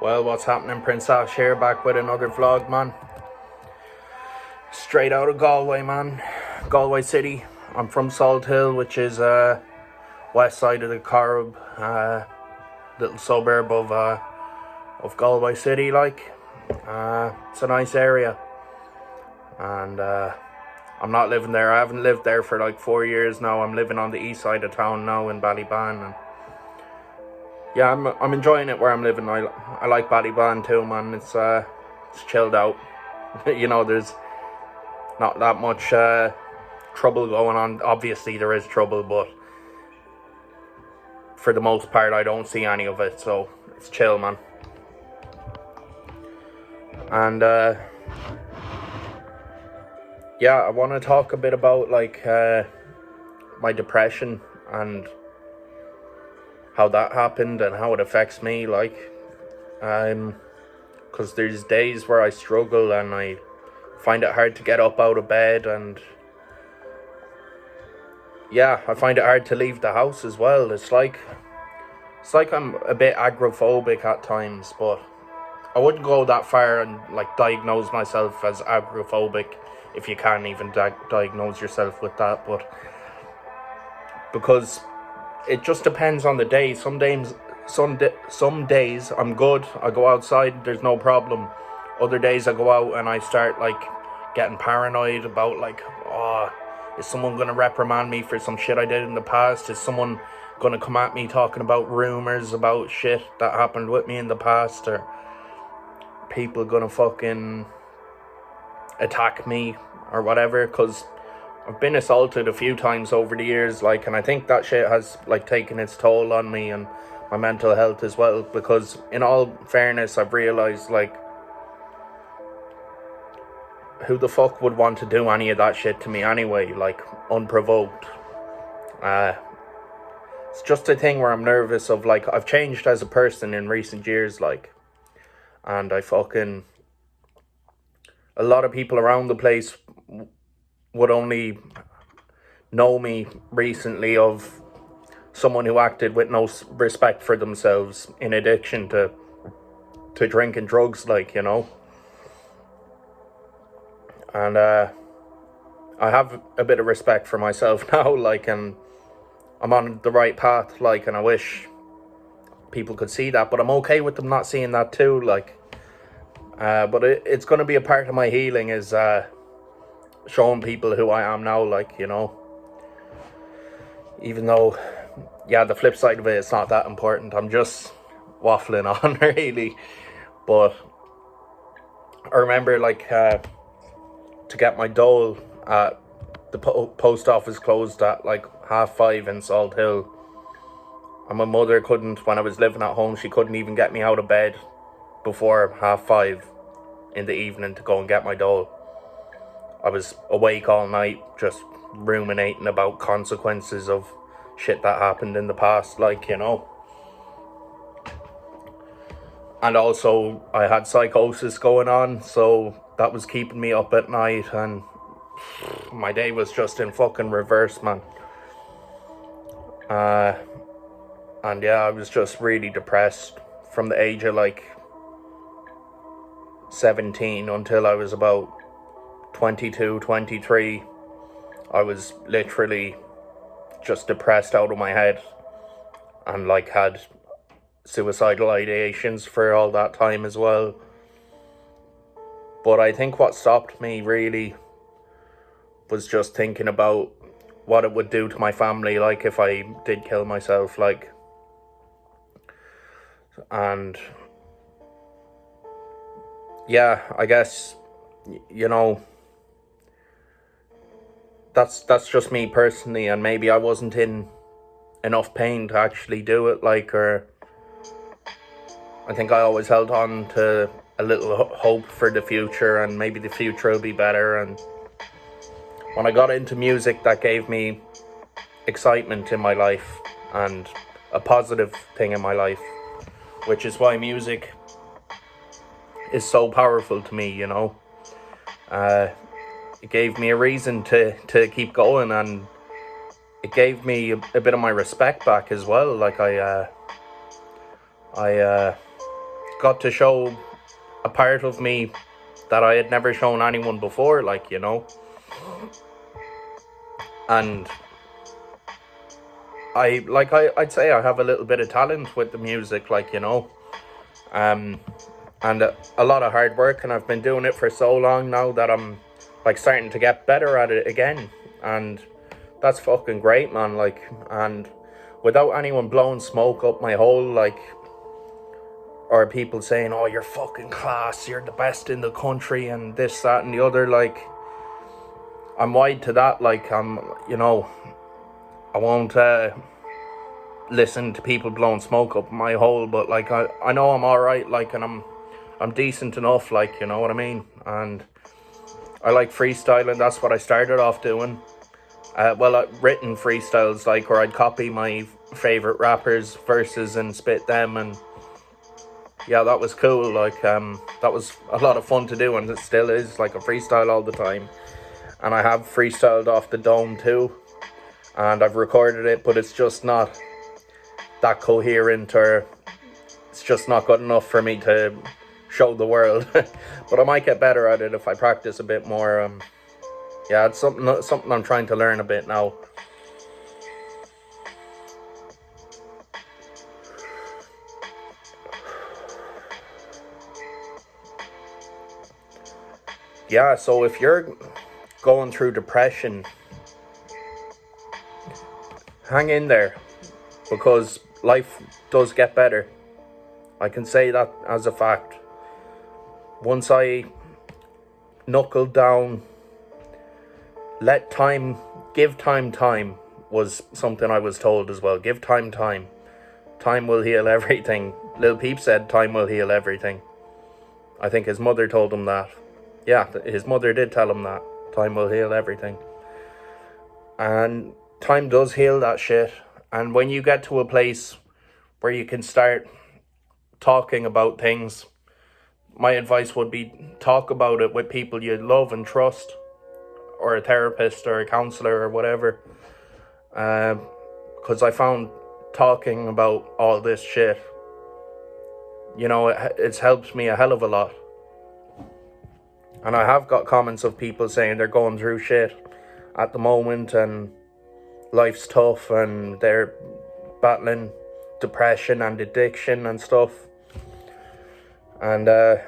Well, what's happening? Prince Ash here, back with another vlog, man. Straight out of Galway, man. Galway City. I'm from Salthill, which is west side of the Corrib, little suburb of Galway City, like. It's a nice area. And I'm not living there. I haven't lived there for like 4 years now. I'm living on the east side of town now in Ballyban. And yeah, I'm enjoying it where I'm living. I like Ballyban too, man. It's chilled out. You know, there's not that much trouble going on. Obviously there is trouble, but for the most part I don't see any of it, so it's chill, man. And yeah, I want to talk a bit about like my depression and how that happened and how it affects me, like, because there's days where I struggle and I find it hard to get up out of bed, and yeah, I find it hard to leave the house as well. It's like I'm a bit agoraphobic at times, but I wouldn't go that far and like diagnose myself as agoraphobic, if you can't even diagnose yourself with that, but because it just depends on the day. Some days I'm good, I go outside, there's no problem. Other days I go out and I start like getting paranoid about like, oh, is someone gonna reprimand me for some shit I did in the past? Is someone gonna come at me talking about rumors about shit that happened with me in the past? Or people gonna fucking attack me or whatever? Because I've been assaulted a few times over the years, like, and I think that shit has like taken its toll on me and my mental health as well, because in all fairness I've realized, like, who the fuck would want to do any of that shit to me anyway, like, unprovoked? It's just a thing where I'm nervous of, like, I've changed as a person in recent years, like, and a lot of people around the place would only know me recently of someone who acted with no respect for themselves in addiction to drink and drugs, like, you know. And I have a bit of respect for myself now, like, and I'm on the right path, like, and I wish people could see that, but I'm okay with them not seeing that too, like. But it's going to be a part of my healing, is showing people who I am now, like, you know. Even though, yeah, the flip side of it, it's not that important. I'm just waffling on, really. But I remember, like, to get my dole, the post office closed at like 5:30 in Salthill. And my mother couldn't, when I was living at home, she couldn't even get me out of bed before 5:30 in the evening to go and get my dole. I was awake all night just ruminating about consequences of shit that happened in the past, like, you know. And also I had psychosis going on, so that was keeping me up at night, and my day was just in fucking reverse, man. And yeah, I was just really depressed from the age of like 17 until I was about 22, 23. I was literally just depressed out of my head, and like had suicidal ideations for all that time as well. But I think what stopped me really was just thinking about what it would do to my family, like, if I did kill myself, like. And yeah, I guess, you know, that's just me personally, and maybe I wasn't in enough pain to actually do it, like, or I think I always held on to a little hope for the future, and maybe the future will be better. And when I got into music, that gave me excitement in my life and a positive thing in my life, which is why music is so powerful to me, you know. It gave me a reason to keep going, and it gave me a bit of my respect back as well. Like, I got to show a part of me that I had never shown anyone before, like, you know. And I'd say I have a little bit of talent with the music, like, you know. And a lot of hard work, and I've been doing it for so long now that I'm like starting to get better at it again, and that's fucking great, man. Like, and without anyone blowing smoke up my hole, like, or people saying, oh, you're fucking class, you're the best in the country, and this, that, and the other, like, I'm wide to that. Like, you know, I won't listen to people blowing smoke up my hole, but like, I know I'm alright, like, and I'm decent enough, like, you know what I mean. And I like freestyling. That's what I started off doing. Written freestyles, like, where I'd copy my favorite rappers' verses and spit them, and yeah, that was cool. Like, that was a lot of fun to do, and it still is. Like, I freestyle all the time, and I have freestyled off the dome too, and I've recorded it, but it's just not that coherent, or it's just not good enough for me to show the world. But I might get better at it if I practice a bit more. Yeah, it's something I'm trying to learn a bit now. Yeah, so if you're going through depression, hang in there, because life does get better. I can say that as a fact. Once I knuckled down, give time was something I was told as well. Give time. Time will heal everything. Lil Peep said time will heal everything. I think his mother told him that. Yeah, his mother did tell him that. Time will heal everything. And time does heal that shit. And when you get to a place where you can start talking about things, my advice would be talk about it with people you love and trust, or a therapist or a counselor or whatever. Because I found talking about all this shit, you know, it's helped me a hell of a lot. And I have got comments of people saying they're going through shit at the moment, and life's tough, and they're battling depression and addiction and stuff. And the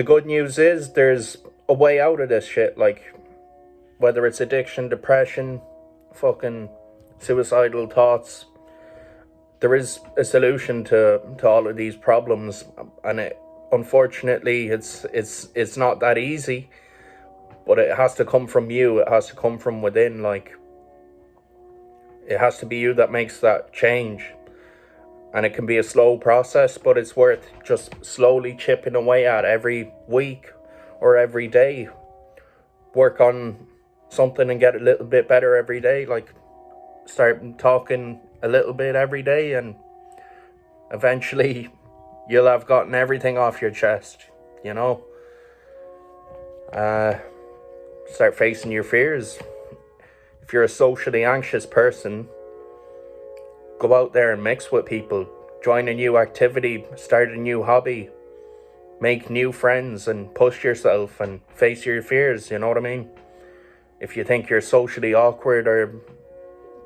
good news is there's a way out of this shit. Like, whether it's addiction, depression, fucking suicidal thoughts, there is a solution to all of these problems. And unfortunately, it's not that easy, but it has to come from you. It has to come from within. Like, it has to be you that makes that change. And it can be a slow process, but it's worth just slowly chipping away at every week or every day. Work on something and get a little bit better every day. Like, start talking a little bit every day, and eventually you'll have gotten everything off your chest, you know. Start facing your fears. If you're a socially anxious person, go out there and mix with people. Join a new activity, start a new hobby, make new friends, and push yourself and face your fears, you know what I mean? If you think you're socially awkward, or,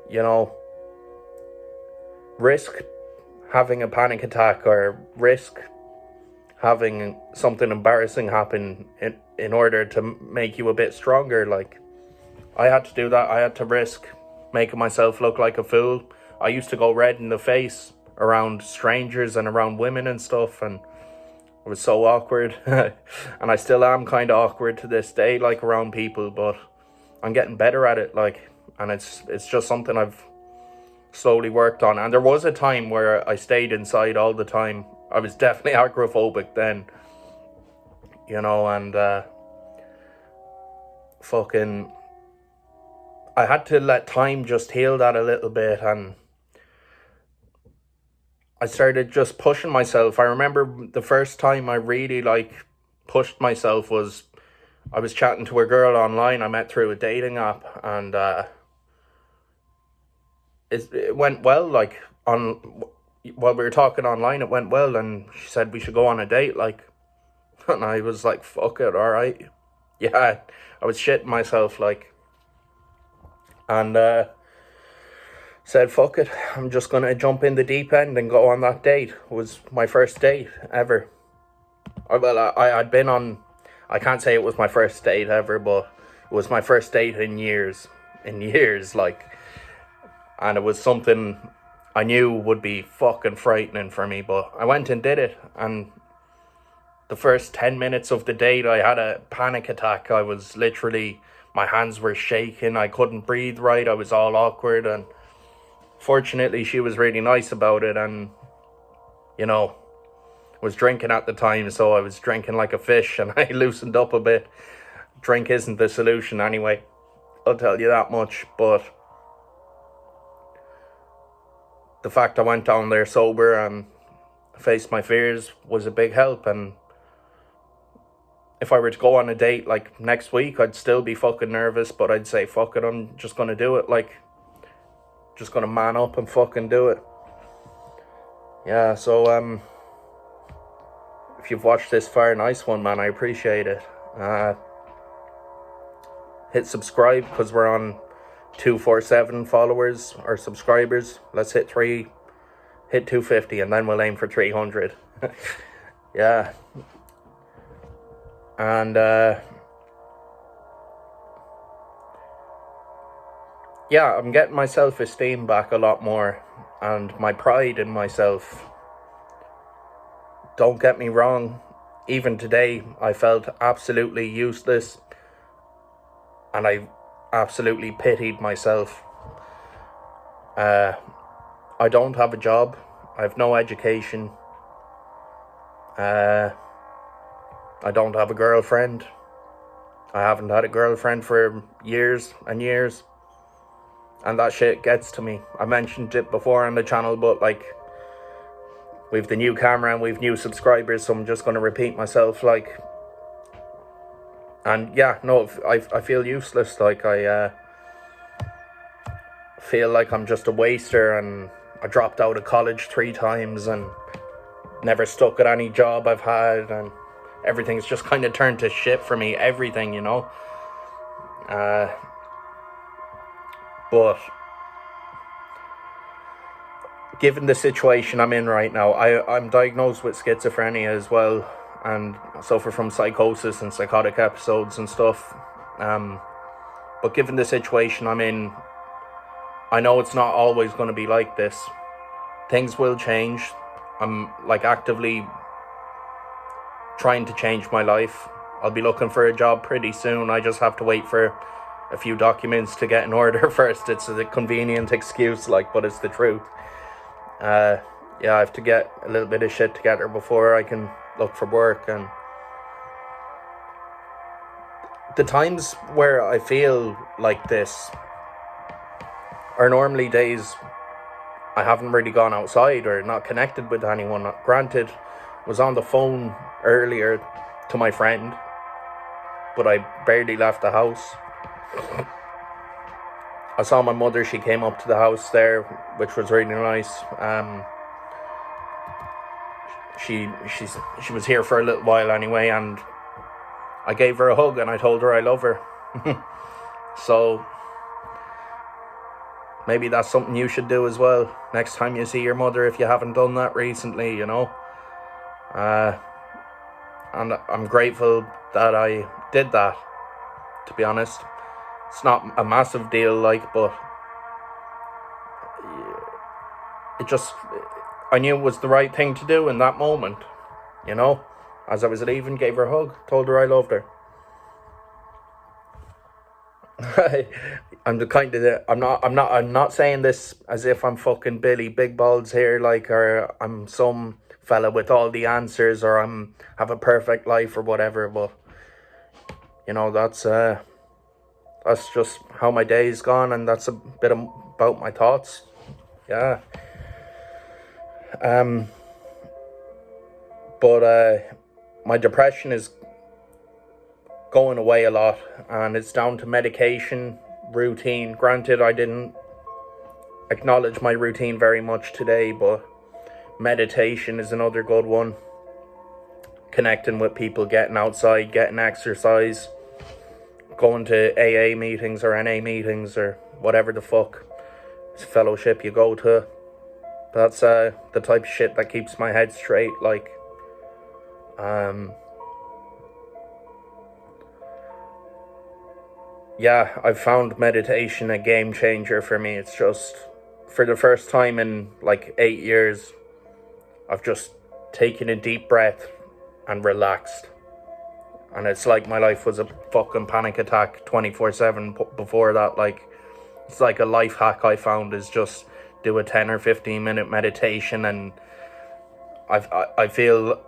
you know, risk having a panic attack, or risk having something embarrassing happen in order to make you a bit stronger. Like, I had to do that. I had to risk making myself look like a fool. I used to go red in the face around strangers and around women and stuff, and it was so awkward. And I still am kind of awkward to this day, like, around people, but I'm getting better at it, like, and it's just something I've slowly worked on. And there was a time where I stayed inside all the time. I was definitely agoraphobic then, you know, and I had to let time just heal that a little bit, and I started just pushing myself. I remember the first time I really, like, pushed myself was I was chatting to a girl online I met through a dating app, and it went well. Like, while we were talking online, it went well, and she said we should go on a date, like, and I was like, fuck it, all right. Yeah, I was shitting myself, like, and said, fuck it, I'm just gonna jump in the deep end and go on that date. It was my first date ever. I'd been on, I can't say it was my first date ever, but it was my first date in years, like, and it was something I knew would be fucking frightening for me, but I went and did it, and the first 10 minutes of the date, I had a panic attack. I was literally, my hands were shaking, I couldn't breathe right, I was all awkward, and fortunately she was really nice about it, and, you know, was drinking at the time, so I was drinking like a fish, and I loosened up a bit. Drink isn't the solution anyway, I'll tell you that much, but the fact I went down there sober and faced my fears was a big help. And if I were to go on a date like next week, I'd still be fucking nervous, but I'd say, fuck it, I'm just gonna do it, like, just gonna man up and fucking do it. Yeah, so if you've watched this far, nice one, man, I appreciate it. Hit subscribe, because we're on 247 followers or subscribers. Let's hit 250, and then we'll aim for 300. Yeah. And yeah, I'm getting my self-esteem back a lot more, and my pride in myself. Don't get me wrong, even today I felt absolutely useless, and I absolutely pitied myself. I don't have a job, I have no education, I don't have a girlfriend. I haven't had a girlfriend for years and years, and that shit gets to me. I mentioned it before on the channel, but like, we've the new camera and we've new subscribers, so I'm just going to repeat myself, like, and yeah, no, I feel useless, like, I feel like I'm just a waster, and I dropped out of college 3 times and never stuck at any job I've had, and everything's just kind of turned to shit for me, everything, you know. But given the situation I'm in right now, I'm diagnosed with schizophrenia as well, and suffer from psychosis and psychotic episodes and stuff. But given the situation I'm in, I know it's not always going to be like this. Things will change. I'm like actively trying to change my life. I'll be looking for a job pretty soon. I just have to wait for a few documents to get in order first. It's a convenient excuse, like, but it's the truth. Yeah, I have to get a little bit of shit together before I can look for work. And the times where I feel like this are normally days I haven't really gone outside or not connected with anyone. Granted, was on the phone earlier to my friend, but I barely left the house. I saw my mother, she came up to the house there, which was really nice. She was here for a little while anyway, and I gave her a hug and I told her I love her. So maybe that's something you should do as well next time you see your mother, if you haven't done that recently, you know. And I'm grateful that I did that, to be honest. It's not a massive deal, like, but I knew it was the right thing to do in that moment, you know. As I was leaving, gave her a hug, told her I loved her. I'm the kind of, I'm not saying this as if I'm fucking Billy Big Balls here, like, or I'm some fella with all the answers, or have a perfect life or whatever, but you know, that's just how my day's gone, and that's a bit about my thoughts. Yeah. But my depression is going away a lot, and it's down to medication, routine. Granted, I didn't acknowledge my routine very much today, but Meditation is another good one. Connecting with people, getting outside, getting exercise, going to AA meetings or NA meetings or whatever the fuck fellowship you go to. That's the type of shit that keeps my head straight. Like, yeah, I've found meditation a game changer for me. It's just, for the first time in like 8 years, I've just taken a deep breath and relaxed. And it's like my life was a fucking panic attack 24/7 before that. Like, it's like a life hack I found is just do a 10 or 15 minute meditation, and I feel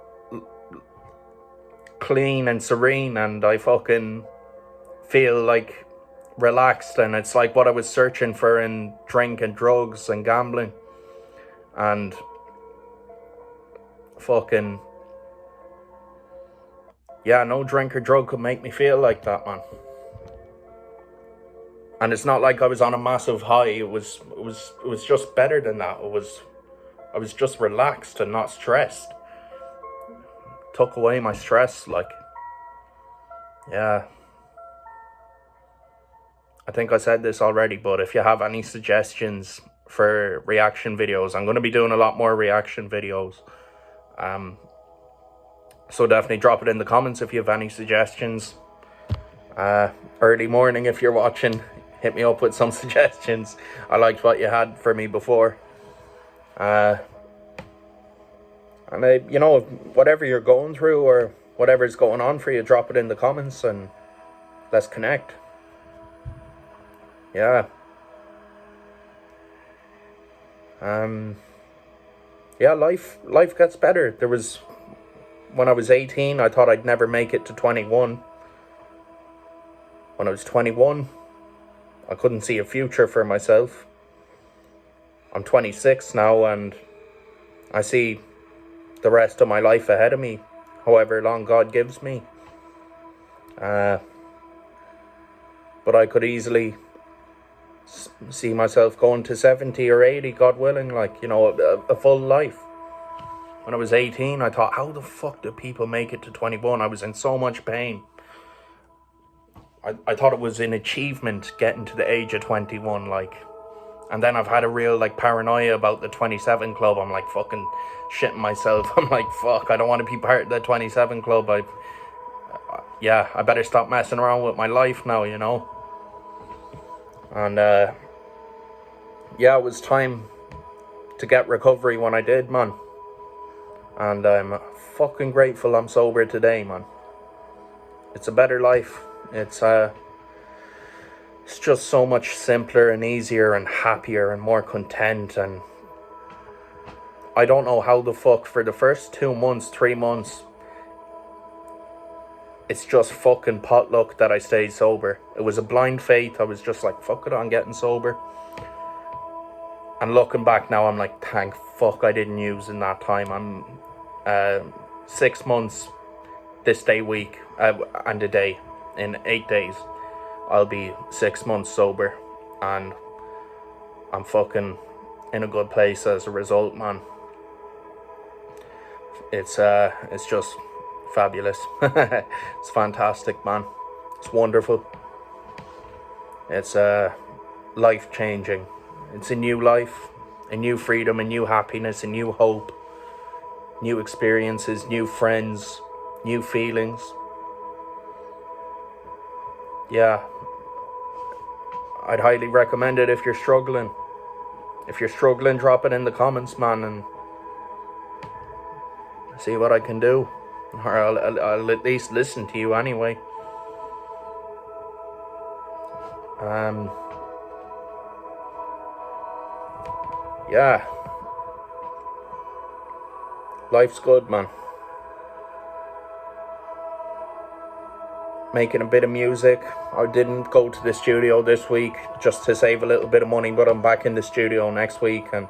clean and serene, and I fucking feel like relaxed, and it's like what I was searching for in drink and drugs and gambling. And fucking, yeah, no drink or drug could make me feel like that, man. And it's not like I was on a massive high. It was just better than that. I was just relaxed and not stressed. Took away my stress, like, yeah. I think I said this already, but if you have any suggestions for reaction videos, I'm going to be doing a lot more reaction videos. So definitely drop it in the comments if you have any suggestions. Early morning, if you're watching, hit me up with some suggestions. I liked what you had for me before. And you know, whatever you're going through or whatever's going on for you, drop it in the comments and let's connect. Yeah. Yeah, life gets better. There was, when I was 18, I thought I'd never make it to 21. When I was 21, I couldn't see a future for myself. I'm 26 now, and I see the rest of my life ahead of me, however long God gives me. But I could easily see myself going to 70 or 80, God willing, like, you know, a full life. When I was 18, I thought, how the fuck do people make it to 21? I was in so much pain. I thought it was an achievement getting to the age of 21, like. And then I've had a real, like, paranoia about the 27 club. I'm, like, fucking shitting myself. I'm like, fuck, I don't want to be part of the 27 club. Yeah, I better stop messing around with my life now, you know. And, yeah, it was time to get recovery when I did, man. And I'm fucking grateful I'm sober today, man. It's a better life. It's just so much simpler and easier and happier and more content. And I don't know how the fuck, for the first 2 months, 3 months, it's just fucking potluck that I stayed sober. It was a blind faith. I was just like, fuck it, I'm getting sober. And looking back now, I'm like, thank fuck I didn't use in that time. I'm 6 months this day week and a day. In 8 days, I'll be 6 months sober, and I'm fucking in a good place as a result, man. It's just fabulous. It's fantastic, man. It's wonderful. It's life-changing. It's a new life, a new freedom, a new happiness, a new hope, new experiences, new friends, new feelings. Yeah, I'd highly recommend it if you're struggling. If you're struggling, drop it in the comments, man, and see what I can do. Or I'll at least listen to you anyway. Yeah. Life's good, man. Making a bit of music. I didn't go to the studio this week just to save a little bit of money, but I'm back in the studio next week and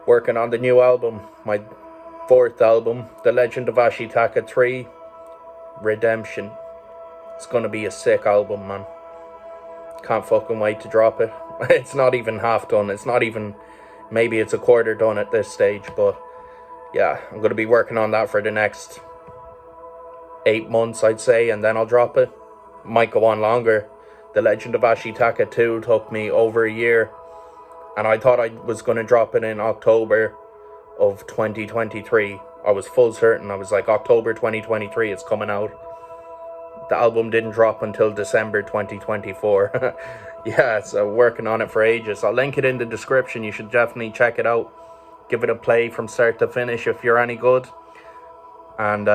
working on the new album, my 4th album, The Legend of Ashitaka 3, Redemption. It's gonna be a sick album, man. Can't fucking wait to drop it. It's not even half done. It's not even maybe it's a quarter done at this stage, but yeah, I'm going to be working on that for the next 8 months, I'd say, and then I'll drop it. Might go on longer. The Legend of Ashitaka 2 took me over a year, and I thought I was going to drop it in October of 2023. I was full certain. I was like, October 2023, it's coming out. The album didn't drop until December 2024. Yeah, so working on it for ages. I'll link it in the description. You should definitely check it out. Give it a play from start to finish if you're any good. And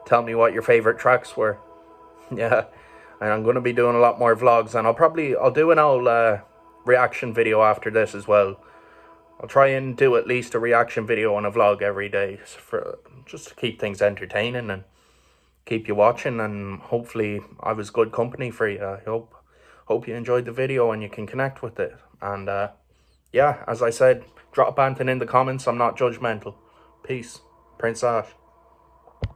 tell me what your favorite tracks were. Yeah, and I'm going to be doing a lot more vlogs, and I'll do an old reaction video after this as well. I'll try and do at least a reaction video and a vlog every day, just to keep things entertaining and keep you watching, and hopefully I was good company for you. I hope you enjoyed the video and you can connect with it. And yeah, as I said, drop anything in the comments. I'm not judgmental. Peace. Prince Ash.